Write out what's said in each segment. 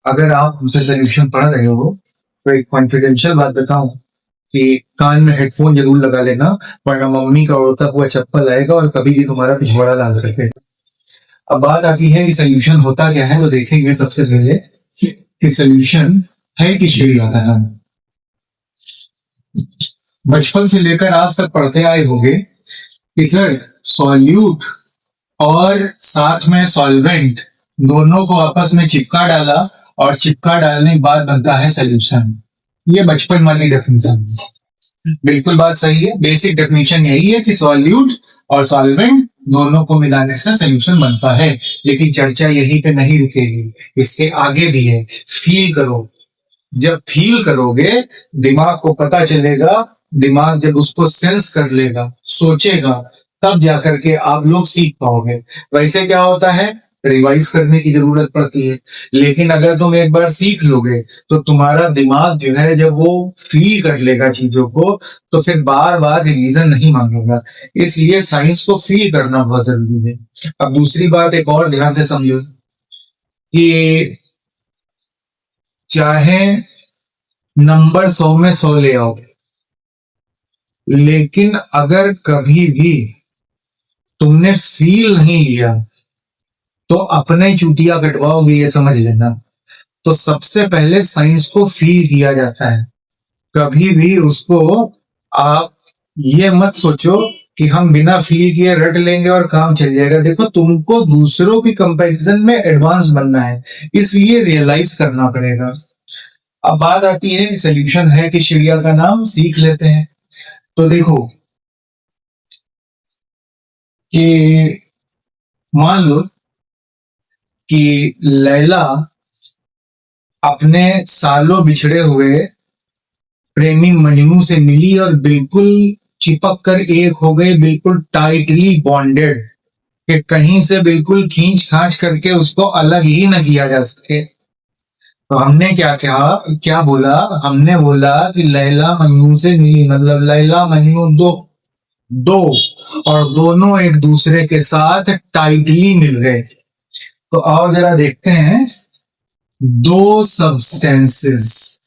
अगर आप हमसे सोल्यूशन पढ़ रहे हो तो एक कॉन्फिडेंशियल बात बताऊं कि कान में हेडफोन जरूर लगा लेना, वरना मम्मी का उड़ता हुआ चप्पल आएगा और कभी भी तुम्हारा पिछवाड़ा लाल रखेगा। अब बात आती है कि सोल्यूशन होता क्या है, तो देखेंगे सबसे पहले कि सोल्यूशन है कि चिड़िया का नाम। बचपन से लेकर आज तक पढ़ते आए होंगे कि सर सॉल्यूट और साथ में सॉल्वेंट दोनों को आपस में चिपका डाला और चिपका डालने के बाद बनता है सोल्यूशन। ये बचपन वाली डेफिनेशन बिल्कुल बात सही है। बेसिक डेफिनेशन यही है कि सॉल्यूट और सॉल्वेंट दोनों को मिलाने से सोल्यूशन बनता है। लेकिन चर्चा यही पे नहीं रुकेगी, इसके आगे भी है। फील करो, जब फील करोगे दिमाग को पता चलेगा, दिमाग जब उसको सेंस कर लेगा, सोचेगा, तब जाकर के आप लोग सीख पाओगे। वैसे क्या होता है, रिवाइज करने की जरूरत पड़ती है। लेकिन अगर तुम एक बार सीख लोगे तो तुम्हारा दिमाग जो है जब वो फील कर लेगा चीजों को, तो फिर बार बार रिवीजन नहीं मांगेगा। इसलिए साइंस को फील करना बहुत जरूरी है। अब दूसरी बात एक और ध्यान से समझो कि चाहे नंबर 100 में 100 ले आओ, लेकिन अगर कभी भी तुमने फील नहीं लिया तो अपने ही चूतिया कटवाओगे, ये समझ लेना। तो सबसे पहले साइंस को फील किया जाता है। कभी भी उसको आप ये मत सोचो कि हम बिना फील किए रट लेंगे और काम चल जाएगा। देखो, तुमको दूसरों की कंपैरिजन में एडवांस बनना है, इसलिए रियलाइज करना पड़ेगा। अब बात आती है सोल्यूशन है कि चिड़िया का नाम, सीख लेते हैं। तो देखो कि मान लो कि लैला अपने सालों बिछड़े हुए प्रेमी मजनू से मिली और बिल्कुल चिपक कर एक हो गए, बिल्कुल टाइटली बॉन्डेड, कि कहीं से बिल्कुल खींच खांच करके उसको अलग ही न किया जा सके। तो हमने क्या कहा, क्या बोला, हमने बोला कि लैला मजनू से मिली, मतलब लैला मजनू दो दो और दोनों एक दूसरे के साथ टाइटली मिल गए। तो आओ जरा देखते हैं। दो सब्सटेंसेस,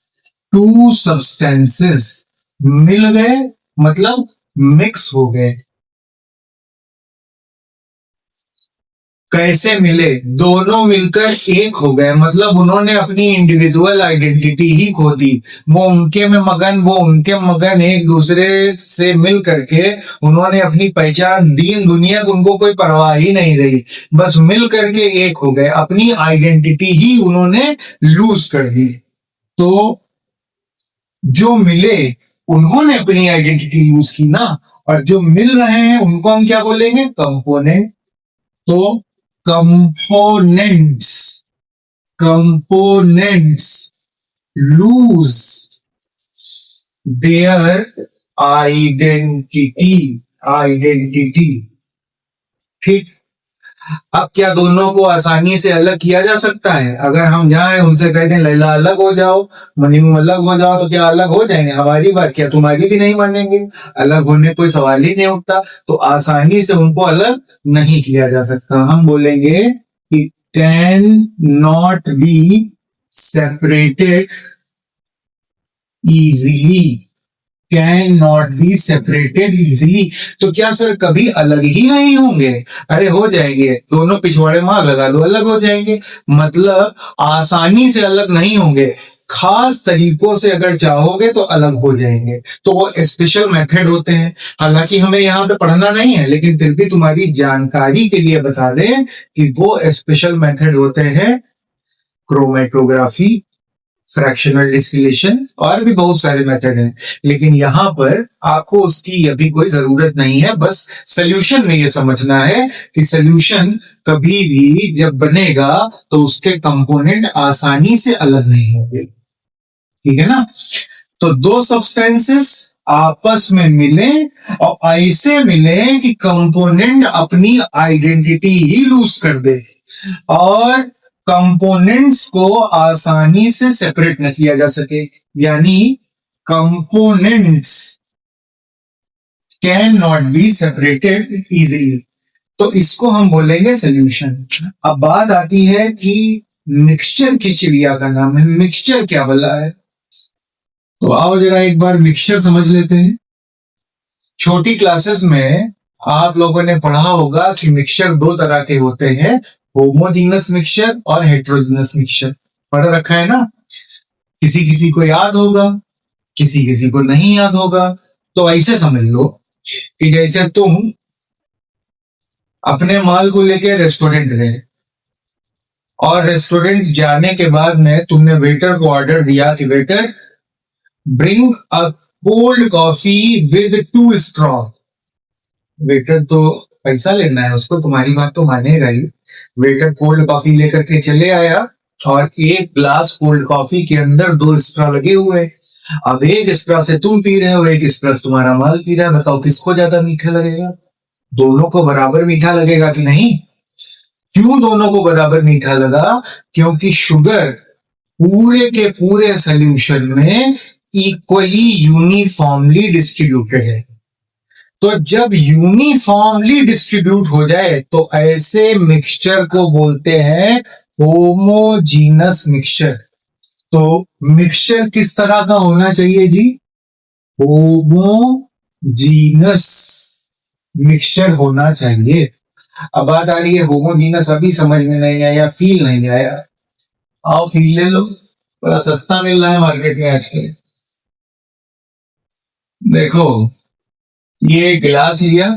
टू सब्सटेंसेस मिल गए, मतलब मिक्स हो गए। कैसे मिले? दोनों मिलकर एक हो गए, मतलब उन्होंने अपनी इंडिविजुअल आइडेंटिटी ही खो दी। वो उनके में मगन, वो उनके मगन, एक दूसरे से मिल करके उन्होंने अपनी पहचान, दीन दुनिया को उनको कोई परवाह ही नहीं रही, बस मिल करके एक हो गए, अपनी आइडेंटिटी ही उन्होंने लूज कर दी। तो जो मिले उन्होंने अपनी आइडेंटिटी यूज की ना, और जो मिल रहे हैं उनको हम क्या बोलेंगे? कंपोनेंट। तो components, components lose their identity, identity. ठीक। अब क्या दोनों को आसानी से अलग किया जा सकता है? अगर हम जाएं उनसे कहते हैं लैला अलग हो जाओ, मजनू अलग हो जाओ, तो क्या अलग हो जाएंगे? हमारी बात क्या तुम्हारी भी नहीं मानेंगे? अलग होने कोई सवाल ही नहीं उठता। तो आसानी से उनको अलग नहीं किया जा सकता। हम बोलेंगे कि can not be separated easily, can not be separated easily. तो क्या सर कभी अलग ही नहीं होंगे? अरे हो जाएंगे, दोनों पिछवाड़े मार लगा लो, अलग हो जाएंगे। मतलब आसानी से अलग नहीं होंगे, खास तरीकों से अगर चाहोगे तो अलग हो जाएंगे। तो वो स्पेशल मेथड होते हैं। हालांकि हमें यहाँ पे पढ़ना नहीं है, लेकिन फिर भी तुम्हारी जानकारी के लिए बता दें कि वो स्पेशल मेथड होते हैं क्रोमेटोग्राफी, फ्रैक्शनल डिस्टिलेशन, और भी बहुत सारे मेथड हैं। लेकिन यहाँ पर आपको उसकी अभी कोई जरूरत नहीं है। बस सोल्यूशन में ये समझना है कि सोल्यूशन कभी भी जब बनेगा तो उसके कंपोनेंट आसानी से अलग नहीं होंगे। ठीक है ना? तो दो सब्सटेंसेस आपस में मिले और ऐसे मिले कि कंपोनेंट अपनी आइडेंटिटी ही लूज कर दे, और कंपोनेंट्स को आसानी से सेपरेट न किया जा सके। यानी components can not be separated easily. तो इसको हम बोलेंगे सोल्यूशन। अब बात आती है कि मिक्सचर की चिड़िया का नाम है। मिक्सचर क्या भला है? तो आओ जरा एक बार मिक्सचर समझ लेते हैं। छोटी क्लासेस में आप लोगों ने पढ़ा होगा कि मिक्सचर दो तरह के होते हैं, होमोजीनस मिक्सचर और हेट्रोजीनस मिक्सचर। पढ़ रखा है ना? किसी किसी को याद होगा, किसी किसी को नहीं याद होगा। तो ऐसे समझ लो कि जैसे तुम अपने माल को लेके रेस्टोरेंट गए और रेस्टोरेंट जाने के बाद में तुमने वेटर को ऑर्डर दिया कि waiter bring a cold coffee with 2 straw. Waiter तो पैसा लेना है उसको, तुम्हारी बात तो मानेगा ही। वेटर कोल्ड कॉफी लेकर के चले आया और एक ग्लास कोल्ड कॉफी के अंदर 2 स्ट्रॉ लगे हुए हैं। अब एक स्ट्रॉ से तुम पी रहे हो, एक स्ट्रॉ से तुम्हारा माल पी रहा है। बताओ किसको ज्यादा मीठा लगेगा? दोनों को बराबर मीठा लगेगा कि नहीं? क्यों दोनों को बराबर मीठा लगा? क्योंकि शुगर पूरे के पूरे सोल्यूशन में इक्वली यूनिफॉर्मली डिस्ट्रीब्यूटेड है। तो जब यूनिफॉर्मली डिस्ट्रीब्यूट हो जाए तो ऐसे मिक्सचर को बोलते हैं होमोजीनस मिक्सचर। तो मिक्सचर किस तरह का होना चाहिए जी? होमोजीनस मिक्सचर होना चाहिए। अब बात आ रही है होमोजीनस, अभी समझ में नहीं आया, फील नहीं आया। आओ फील ले लो, बड़ा सस्ता मिल रहा है मार्केट में आजकल। देखो, ये गिलास लिया,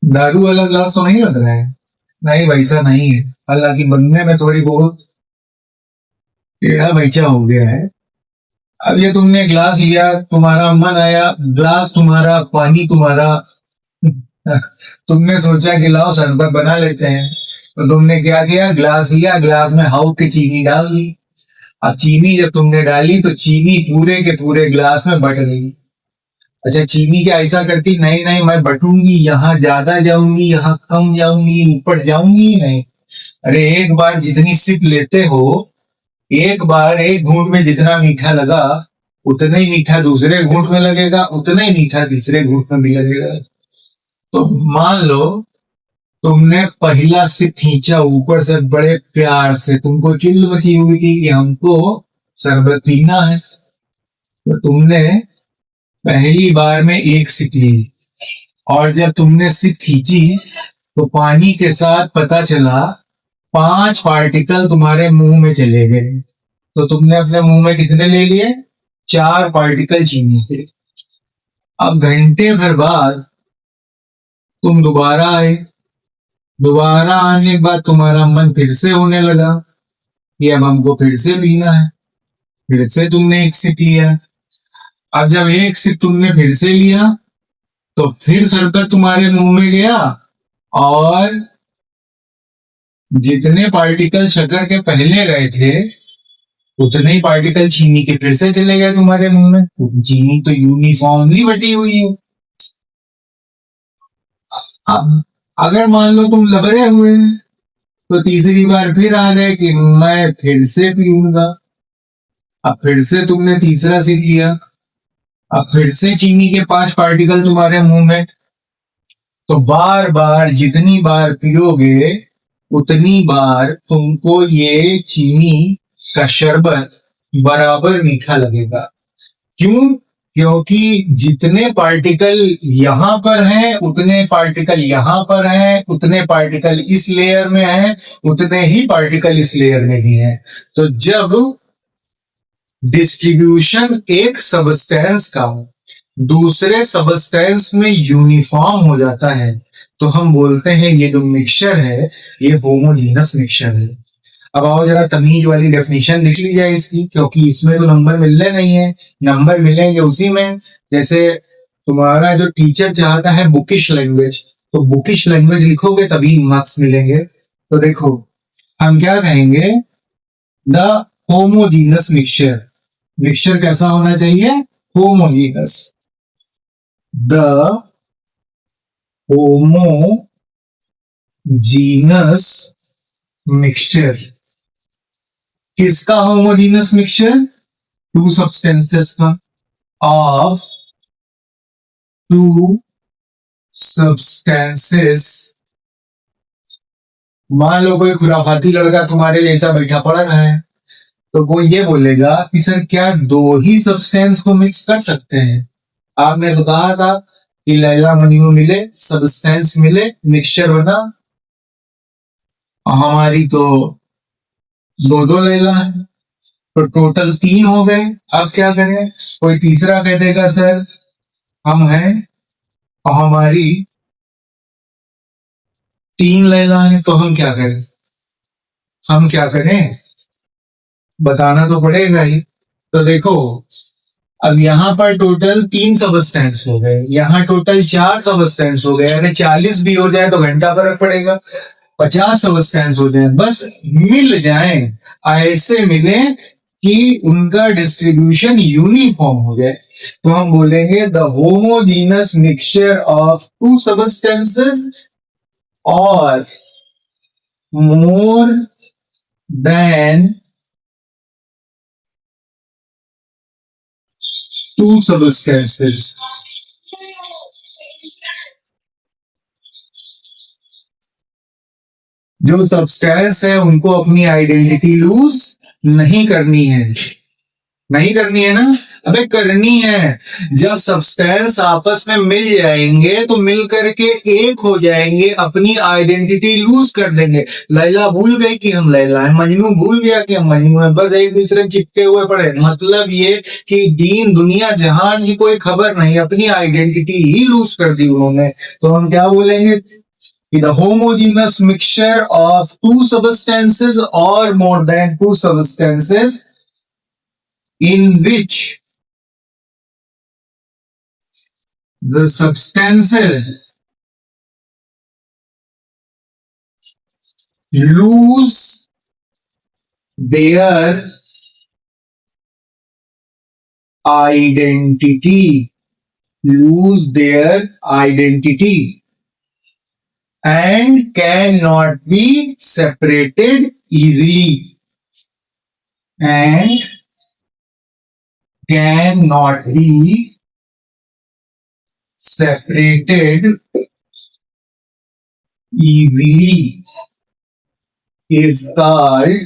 दारू वाला गिलास तो नहीं लग रहा है। नहीं वैसा नहीं है, हालांकि बनने में थोड़ी बहुत टेढ़ा बैचा हो गया है। अब ये तुमने ग्लास लिया, तुम्हारा मन आया, ग्लास तुम्हारा, पानी तुम्हारा, तुमने सोचा कि लाओ शरबत बना लेते हैं। तो तुमने क्या किया? ग्लास लिया, ग्लास में हाउ की चीनी डाल दी। अब चीनी जब तुमने डाली तो चीनी पूरे के पूरे ग्लास में बट गई। अच्छा, चीनी क्या ऐसा करती? नहीं नहीं, मैं बटूंगी, यहाँ ज्यादा जाऊंगी, यहाँ कम जाऊंगी, ऊपर जाऊंगी नहीं। अरे एक बार जितनी सिप लेते हो, एक बार एक घूंट में जितना मीठा लगा उतना ही मीठा दूसरे घूंट में लगेगा, उतना ही मीठा तीसरे घूंट में भी लगेगा। तो मान लो तुमने पहला सिप खींचा ऊपर से बड़े प्यार से, तुमको चिल्ल मची हुई थी कि हमको शरबत पीना है। तो तुमने पहली बार में एक सिप ली, और जब तुमने सिप खींची तो पानी के साथ पता चला 5 पार्टिकल तुम्हारे मुंह में चले गए। तो तुमने अपने मुंह में कितने ले लिए? 4 पार्टिकल चीनी के। अब घंटे भर बाद तुम दोबारा आए। दोबारा आने के बाद तुम्हारा मन फिर से होने लगा कि अब हमको फिर से पीना है। फिर से तुमने एक सिप लिया। अब जब एक सिप तुमने फिर से लिया तो फिर शरबत तुम्हारे मुंह में गया, और जितने पार्टिकल शक्कर के पहले गए थे उतने ही पार्टिकल चीनी के फिर से चले गए तुम्हारे मुंह में। चीनी तो यूनिफॉर्मली बटी हुई है। अब अगर मान लो तुम लबरे हुए तो तीसरी बार फिर आ गए कि मैं फिर से पीऊंगा। अब फिर से तुमने तीसरा सिप लिया। अब फिर से चीनी के 5 पार्टिकल तुम्हारे मुंह में। तो बार बार जितनी बार पियोगे उतनी बार तुमको ये चीनी का शरबत बराबर मीठा लगेगा। क्यों? क्योंकि जितने पार्टिकल यहां पर हैं उतने पार्टिकल यहां पर हैं, उतने पार्टिकल इस लेयर में हैं, उतने ही पार्टिकल इस लेयर में भी हैं। तो जब डिस्ट्रीब्यूशन एक सबस्टेंस का दूसरे सबस्टेंस में यूनिफॉर्म हो जाता है तो हम बोलते हैं ये जो मिक्सचर है ये होमोजीनस मिक्सचर है। अब आओ जरा तमीज वाली डेफिनेशन लिख ली जाए इसकी, क्योंकि इसमें तो नंबर मिलने नहीं है। नंबर मिलेंगे उसी में, जैसे तुम्हारा जो टीचर चाहता है बुकिश लैंग्वेज, तो बुकिश लैंग्वेज लिखोगे तभी मार्क्स मिलेंगे। तो देखो हम क्या कहेंगे? The homogeneous mixture. मिक्सचर कैसा होना चाहिए? होमोजीनस। The homogeneous mixture. किसका होमोजीनस मिक्सचर? टू सब्सटेंसेस का, ऑफ टू सब्सटेंसेस मान लो कोई खुराफाती लड़का तुम्हारे जैसा बैठा पड़ा रहा है, तो वो ये बोलेगा कि सर क्या दो ही सब्सटेंस को मिक्स कर सकते हैं? आपने तो कहा था कि लैला मजनू मिले, सब्सटेंस मिले, मिक्सचर बना। हमारी तो दो दो लैला है, तो टोटल तीन हो गए। अब क्या करें? कोई तीसरा कह देगा सर हम हैं और हमारी तीन लैला है, तो हम क्या करें? हम क्या करें बताना तो पड़ेगा ही। तो देखो, अब यहाँ पर टोटल तीन सबस्टेंस हो गए, यहाँ टोटल चार सबस्टेंस हो गए। अगर 40 भी हो जाए तो घंटा फर्क पड़ेगा। 50 सबस्टेंस हो जाए, बस मिल जाए, ऐसे मिले कि उनका डिस्ट्रीब्यूशन यूनिफॉर्म हो जाए, तो हम बोलेंगे the homogeneous mixture of two substances और मोर देन टू सबस्टेंसेस। जो सब्सटेंस है उनको अपनी आइडेंटिटी लूज नहीं करनी है। नहीं करनी है ना? अबे करनी है। जब सब्सटेंस आपस में मिल जाएंगे तो मिल करके एक हो जाएंगे, अपनी आइडेंटिटी लूज कर देंगे। लैला भूल गई कि हम लैला है, मजनू भूल गया कि हम मजनू है, बस एक दूसरे में चिपके हुए पड़े। मतलब ये कि दीन दुनिया जहान की कोई खबर नहीं, अपनी आइडेंटिटी ही लूज कर दी उन्होंने। तो हम क्या बोलेंगे? The homogeneous mixture of two substances or more than two substances in which the substances lose their identity, lose their identity and cannot be separated easily, and cannot be separated easily is called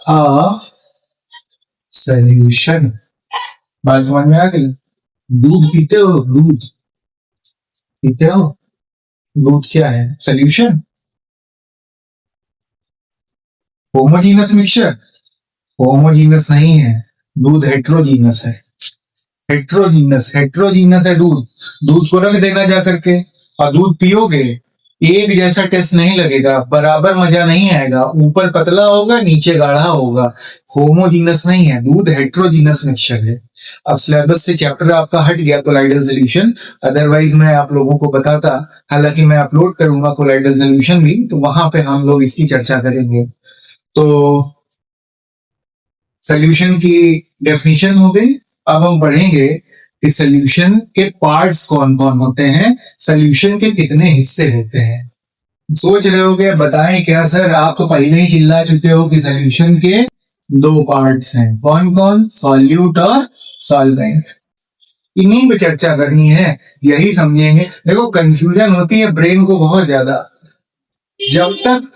a solution. बात समझ में आ गई? दूध पीते हो? दूध पीते हो? दूध क्या है? सोल्यूशन। होमोजीनस मिक्सचर होमोजीनस नहीं है, दूध हेट्रोजीनस है। हेट्रोजीनस हेट्रोजीनस है दूध। दूध को रख देना जा करके और दूध पियोगे, एक जैसा टेस्ट नहीं लगेगा, बराबर मजा नहीं आएगा, ऊपर पतला होगा नीचे गाढ़ा होगा। होमोजीनस नहीं है दूध, हेट्रोजीनस मिक्सचर है। अब सिलेबस से चैप्टर आपका हट गया कोलाइडल सोल्यूशन, अदरवाइज मैं आप लोगों को बताता। हालांकि मैं अपलोड करूंगा कोलाइडल सोल्यूशन भी, तो वहां पे हम लोग इसकी चर्चा करेंगे। तो सोल्यूशन की डेफिनेशन हो गई। अब हम पढ़ेंगे कि सोल्यूशन के पार्ट्स कौन कौन होते हैं, सोल्यूशन के कितने हिस्से होते हैं। सोच रहे होगे बताएं क्या सर, आप तो पहले ही चिल्ला चुके हो कि सोल्यूशन के दो पार्ट्स हैं। कौन कौन? सॉल्यूट और सॉल्वेंट। इन्हीं पे चर्चा करनी है, यही समझेंगे। देखो कंफ्यूजन होती है ब्रेन को बहुत ज्यादा। जब तक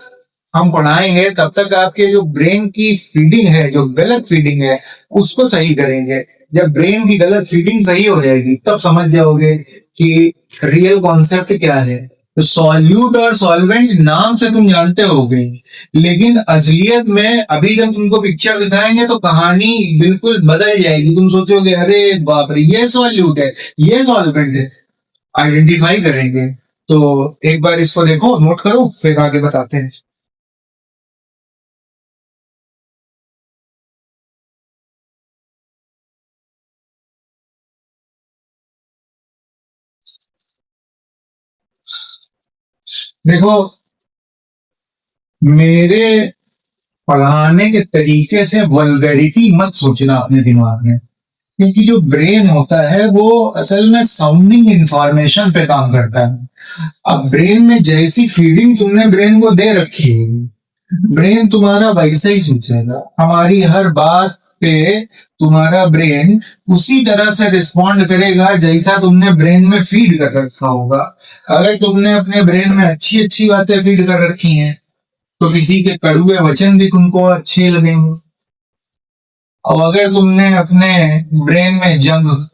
हम पढ़ाएंगे तब तक आपके जो ब्रेन की फीडिंग है, जो गलत फीडिंग है, उसको सही करेंगे। जब ब्रेन की गलत फीडिंग सही हो जाएगी तब समझ जाओगे कि रियल कॉन्सेप्ट क्या है। तो सॉल्यूट और सॉल्वेंट नाम से तुम जानते होगे, लेकिन असलियत में अभी जब तुमको पिक्चर दिखाएंगे तो कहानी बिल्कुल बदल जाएगी। तुम सोचोगे अरे बाप रे, ये सॉल्यूट है, ये सॉल्वेंट है। आइडेंटिफाई करेंगे। तो एक बार इसको देखो, नोट करो, फिर आगे बताते हैं। देखो, मेरे पढ़ाने के तरीके से वल्गैरिटी मत सोचना अपने दिमाग में, क्योंकि जो ब्रेन होता है वो असल में साउंडिंग इंफॉर्मेशन पे काम करता है। अब ब्रेन में जैसी फीडिंग तुमने ब्रेन को दे रखी है, ब्रेन तुम्हारा वैसे ही सोचेगा। हमारी हर बात पे तुम्हारा ब्रेन उसी तरह से रिस्पॉन्ड करेगा जैसा तुमने ब्रेन में फीड कर रखा होगा। अगर तुमने अपने ब्रेन में अच्छी अच्छी बातें फीड कर रखी हैं तो किसी के कड़वे वचन भी तुमको अच्छे लगेंगे, और अगर तुमने अपने ब्रेन में जंग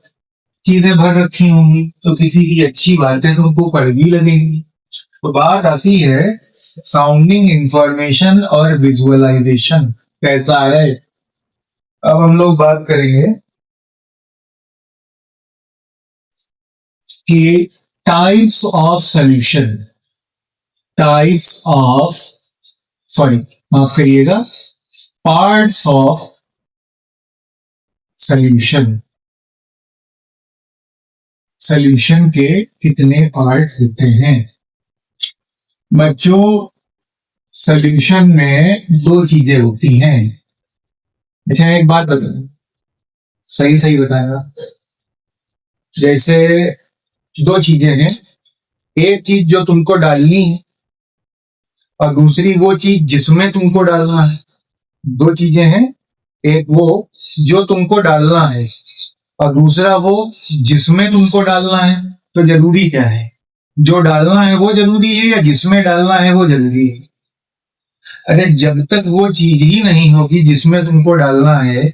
चीजें भर रखी होंगी तो किसी की अच्छी बातें तुमको कड़वी लगेंगी। तो बात आती है साउंडिंग इंफॉर्मेशन और विजुअलाइजेशन कैसा है। अब हम लोग बात करेंगे कि types of solution, types of sorry माफ करिएगा, पार्ट्स ऑफ सॉल्यूशन। सॉल्यूशन के कितने पार्ट होते हैं बच्चों? सॉल्यूशन में दो चीजें होती हैं। अच्छा एक बात बताओ, सही सही बताएगा। जैसे दो चीजें हैं, एक चीज जो तुमको डालनी है और दूसरी वो चीज जिसमें तुमको डालना है। दो चीजें हैं, एक वो जो तुमको डालना है और दूसरा वो जिसमें तुमको डालना है। तो जरूरी क्या है? जो डालना है वो जरूरी है या जिसमें डालना है वो जरूरी है? अरे जब तक वो चीज ही नहीं होगी जिसमें तुमको डालना है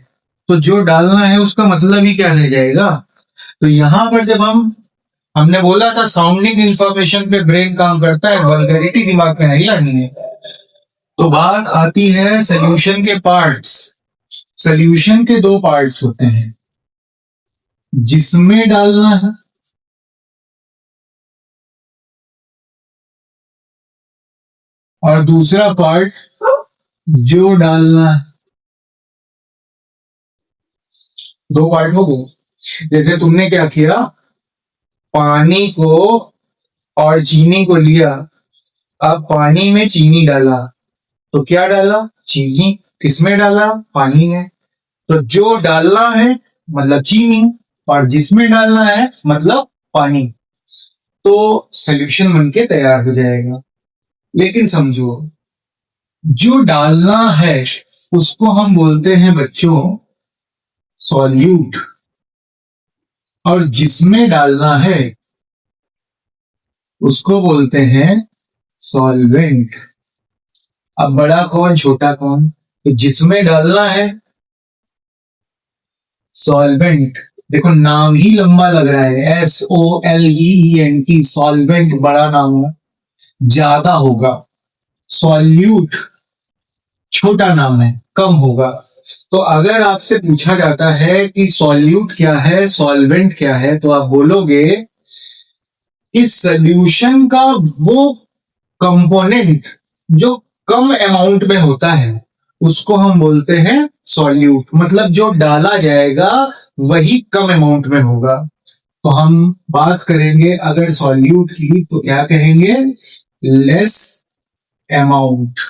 तो जो डालना है उसका मतलब ही क्या रह जाएगा। तो यहां पर जब हमने बोला था साउंडिंग इंफॉर्मेशन पे ब्रेन काम करता है, वल्गैरिटी दिमाग में नहीं लानी है। तो बात आती है सॉल्यूशन के पार्ट्स। सॉल्यूशन के दो पार्ट्स होते हैं, जिसमें डालना है और दूसरा पार्ट जो डालना है। दो पार्ट हो गए। जैसे तुमने क्या किया, पानी को और चीनी को लिया, अब पानी में चीनी डाला तो क्या डाला? चीनी। किसमें डाला? पानी में। तो जो डालना है मतलब चीनी और जिसमें डालना है मतलब पानी, तो सॉल्यूशन बनके तैयार हो जाएगा। लेकिन समझो, जो डालना है उसको हम बोलते हैं बच्चों सॉल्यूट, और जिसमें डालना है उसको बोलते हैं सॉल्वेंट। अब बड़ा कौन छोटा कौन? तो जिसमें डालना है सॉल्वेंट। देखो नाम ही लंबा लग रहा है, SOLVENT, सॉल्वेंट बड़ा नाम है, ज्यादा होगा। सॉल्यूट छोटा नाम है, कम होगा। तो अगर आपसे पूछा जाता है कि सॉल्यूट क्या है, सॉल्वेंट क्या है, तो आप बोलोगे कि सॉल्यूशन का वो कंपोनेंट जो कम अमाउंट में होता है उसको हम बोलते हैं सॉल्यूट। मतलब जो डाला जाएगा वही कम अमाउंट में होगा। तो हम बात करेंगे अगर सॉल्यूट की तो क्या कहेंगे? Less amount.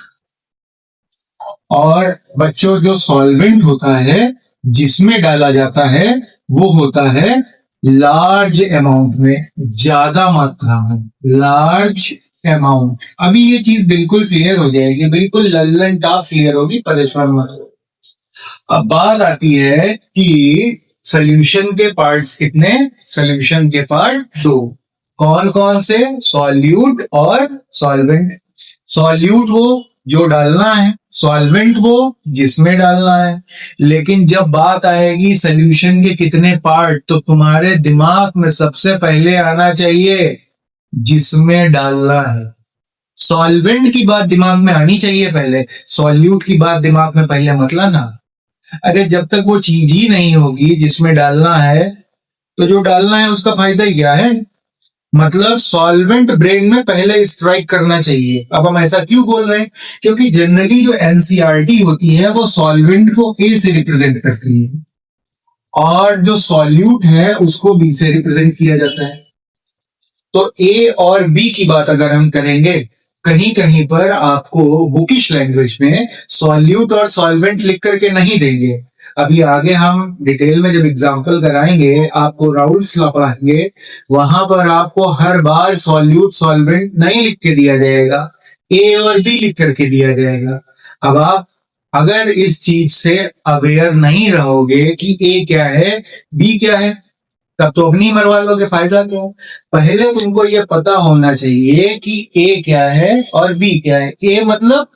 और बच्चों जो सॉल्वेंट होता है जिसमें डाला जाता है वो होता है लार्ज अमाउंट में, ज्यादा मात्रा में, लार्ज अमाउंट। अभी ये चीज बिल्कुल क्लियर हो जाएगी, बिल्कुल लल्लन टॉप क्लियर होगी, परेशान मत हो। अब बात आती है कि सॉल्यूशन के पार्ट्स कितने? सॉल्यूशन के पार्ट दो। कौन कौन से? सॉल्यूट और सॉल्वेंट। सॉल्यूट वो जो डालना है, सॉल्वेंट वो जिसमें डालना है। लेकिन जब बात आएगी सॉल्यूशन के कितने पार्ट, तो तुम्हारे दिमाग में सबसे पहले आना चाहिए जिसमें डालना है। सॉल्वेंट की बात दिमाग में आनी चाहिए पहले, सॉल्यूट की बात दिमाग में पहले मत लाना। अरे जब तक वो चीज ही नहीं होगी जिसमें डालना है तो जो डालना है उसका फायदा ही क्या है? मतलब सॉल्वेंट ब्रेन में पहले स्ट्राइक करना चाहिए। अब हम ऐसा क्यों बोल रहे हैं? क्योंकि जनरली जो एनसीईआरटी होती है वो सॉल्वेंट को ए से रिप्रेजेंट करती है और जो सॉल्यूट है उसको बी से रिप्रेजेंट किया जाता है। तो ए और बी की बात अगर हम करेंगे, कहीं कहीं पर आपको बुकिश लैंग्वेज में सॉल्यूट और सॉल्वेंट लिख करके नहीं देंगे। अभी आगे हम डिटेल में जब एग्जाम्पल कराएंगे, आपको राउल्स पढ़ाएंगे, वहां पर आपको हर बार सॉल्यूट सॉल्वेंट नहीं लिख के दिया जाएगा, ए और बी लिख करके दिया जाएगा। अब आप अगर इस चीज से अवेयर नहीं रहोगे कि ए क्या है, बी क्या है, तब तो अपनी मरवा लोगे, फायदा क्या है। पहले तुमको ये पता होना चाहिए कि ए क्या है और बी क्या है। ए मतलब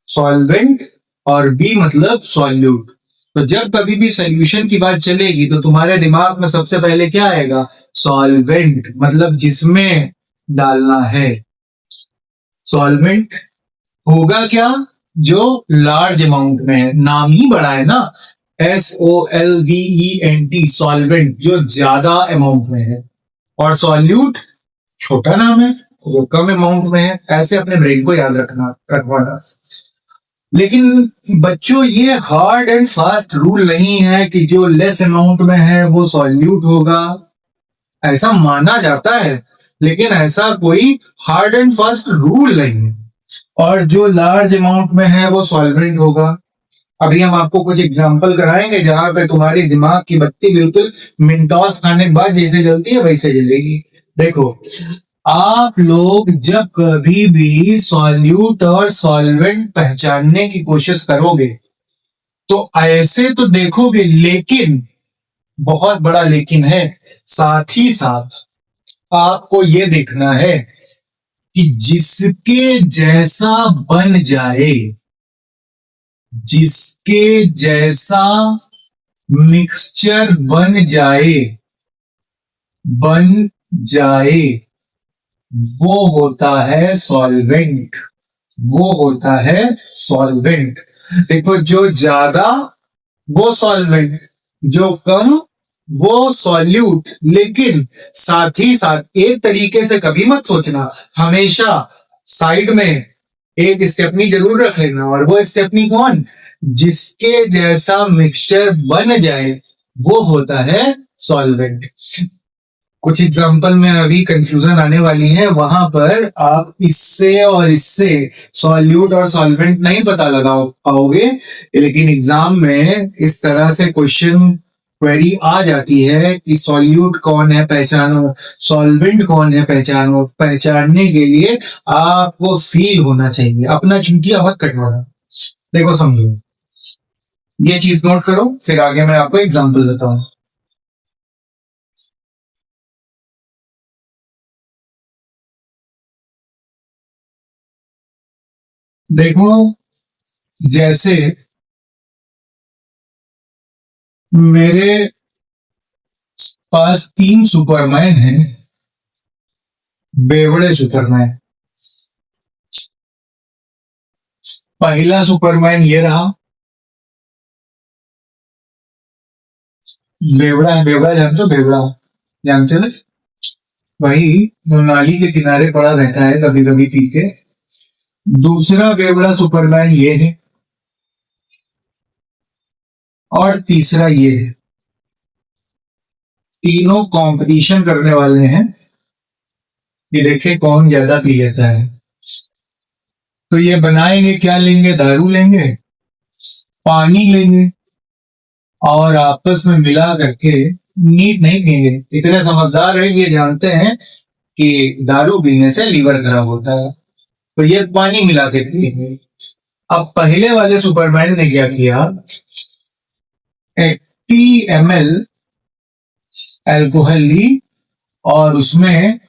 सॉल्वेंट और बी मतलब सॉल्यूट। तो जब कभी भी सोल्यूशन की बात चलेगी तो तुम्हारे दिमाग में सबसे पहले क्या आएगा? सॉल्वेंट, मतलब जिसमें डालना है। सॉल्वेंट होगा क्या? जो लार्ज अमाउंट में है, नाम ही बड़ा है ना, SOLVENT, सॉल्वेंट, जो ज्यादा अमाउंट में है। और सॉल्यूट छोटा नाम है, वो कम अमाउंट में है। ऐसे अपने ब्रेन को याद रखवाना। लेकिन बच्चों, ये हार्ड एंड फास्ट रूल नहीं है कि जो लेस अमाउंट में है वो सॉल्यूट होगा। ऐसा माना जाता है, लेकिन ऐसा कोई हार्ड एंड फास्ट रूल नहीं है। और जो लार्ज अमाउंट में है वो सॉल्वेंट होगा। अभी हम आपको कुछ एग्जांपल कराएंगे जहां पे तुम्हारी दिमाग की बत्ती बिल्कुल मिंटॉस खाने के बाद जैसे जलती है वैसे जलेगी। देखो, आप लोग जब कभी भी सॉल्यूट और सॉल्वेंट पहचानने की कोशिश करोगे तो ऐसे तो देखोगे, लेकिन बहुत बड़ा लेकिन है, साथ ही साथ आपको ये देखना है कि जिसके जैसा बन जाए, जिसके जैसा मिक्सचर बन जाए, वो होता है सॉल्वेंट। वो होता है सॉल्वेंट। देखो, जो ज्यादा वो सॉल्वेंट, जो कम वो सॉल्यूट। लेकिन साथ ही साथ एक तरीके से कभी मत सोचना, हमेशा साइड में एक स्टेपनी जरूर रख लेना। और वो स्टेपनी कौन? जिसके जैसा मिक्सचर बन जाए वो होता है सॉल्वेंट। कुछ एग्जाम्पल में अभी कंफ्यूजन आने वाली है, वहां पर आप इससे और इससे सॉल्यूट और सॉल्वेंट नहीं पता लगा पाओगे। लेकिन एग्जाम में इस तरह से क्वेश्चन क्वेरी आ जाती है कि सॉल्यूट कौन है पहचानो, सॉल्वेंट कौन है पहचानो। पहचानने के लिए आपको फील होना चाहिए, अपना चुंकिया मत कटवाना। देखो, समझो, ये चीज नोट करो, फिर आगे मैं आपको एग्जाम्पल देता हूं। देखो, जैसे मेरे पास 3 सुपरमैन हैं, बेवड़े सुपरमैन। पहला सुपरमैन ये रहा, बेवड़ा है। बेवड़ा जानते हो? बेवड़ा जानते हो? वही जो नाली के किनारे पड़ा रहता है कभी कभी पी के। दूसरा बेवड़ा सुपरमैन ये है, और तीसरा ये है। तीनों कंपटीशन करने वाले हैं कि देखे कौन ज्यादा पी लेता है। तो ये बनाएंगे क्या? लेंगे, दारू लेंगे, पानी लेंगे, और आपस में मिला करके, नीट नहीं पिएंगे। इतने समझदार है, ये जानते हैं कि दारू पीने से लीवर खराब होता है, तो ये पानी मिला के पिएंगे। अब पहले वाले सुपरमैन ने क्या किया? 80 ml अल्कोहल ली और उसमें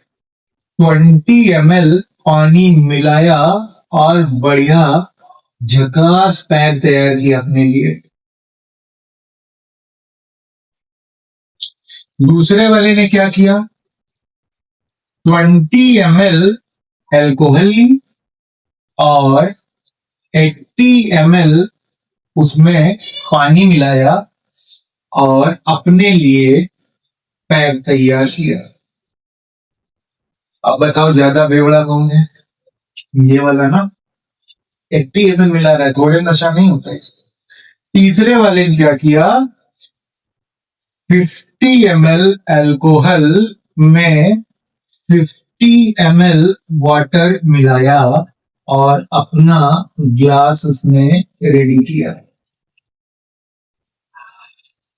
20 ml पानी मिलाया और बढ़िया झकास पैक तैयार किया अपने लिए। दूसरे वाले ने क्या किया? 20 ml अल्कोहल ली और 80 ml उसमें पानी मिलाया और अपने लिए पैक तैयार किया। अब बताओ, ज्यादा बेवड़ा कौन है? ये वाला ना, 80 ml मिला रहा है, थोड़े नशा नहीं होता है। तीसरे वाले ने क्या किया? 50 ml अल्कोहल में 50 ml वाटर मिलाया और अपना ग्लास उसने रेडी किया।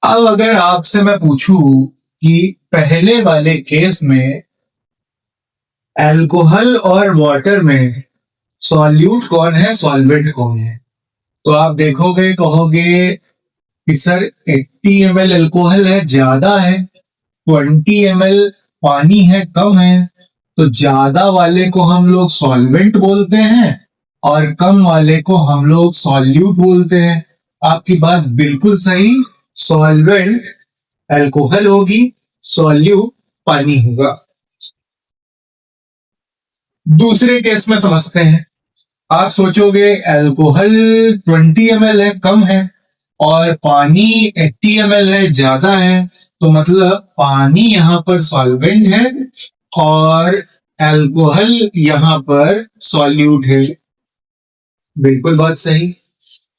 अब अगर आपसे मैं पूछूं कि पहले वाले केस में अल्कोहल और वाटर में सॉल्यूट कौन है, सॉल्वेंट कौन है, तो आप देखोगे, कहोगे कि सर 80 ml अल्कोहल है, ज्यादा है, 20 ml पानी है, कम है। तो ज्यादा वाले को हम लोग सॉल्वेंट बोलते हैं और कम वाले को हम लोग सॉल्यूट बोलते हैं। आपकी बात बिल्कुल सही। सॉल्वेंट अल्कोहल होगी, सॉल्यूट पानी होगा। दूसरे केस में समझते हैं। आप सोचोगे अल्कोहल 20 ml है, कम है, और पानी 80 ml है, ज्यादा है। तो मतलब पानी यहां पर सॉल्वेंट है और अल्कोहल यहां पर सॉल्यूट है। बिल्कुल बात सही।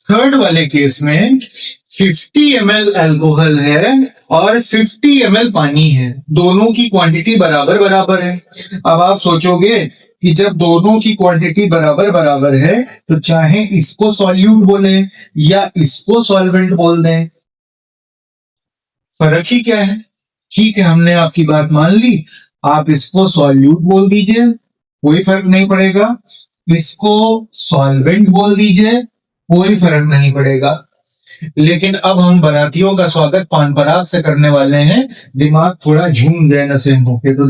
थर्ड वाले केस में 50 ml अल्कोहल है और 50 ml पानी है, दोनों की क्वांटिटी बराबर बराबर है। अब आप सोचोगे कि जब दोनों की क्वांटिटी बराबर बराबर है तो चाहे इसको सॉल्यूट बोले या इसको सॉल्वेंट बोल दें, फर्क ही क्या है। ठीक है, हमने आपकी बात मान ली, आप इसको सॉल्यूट बोल दीजिए, कोई फर्क नहीं पड़ेगा। इसको सॉल्वेंट बोल दीजिए, कोई फर्क नहीं पड़ेगा। लेकिन अब हम बारातियों का स्वागत पान पराग से करने वाले हैं। दिमाग थोड़ा झूम जाए नसें होके, तो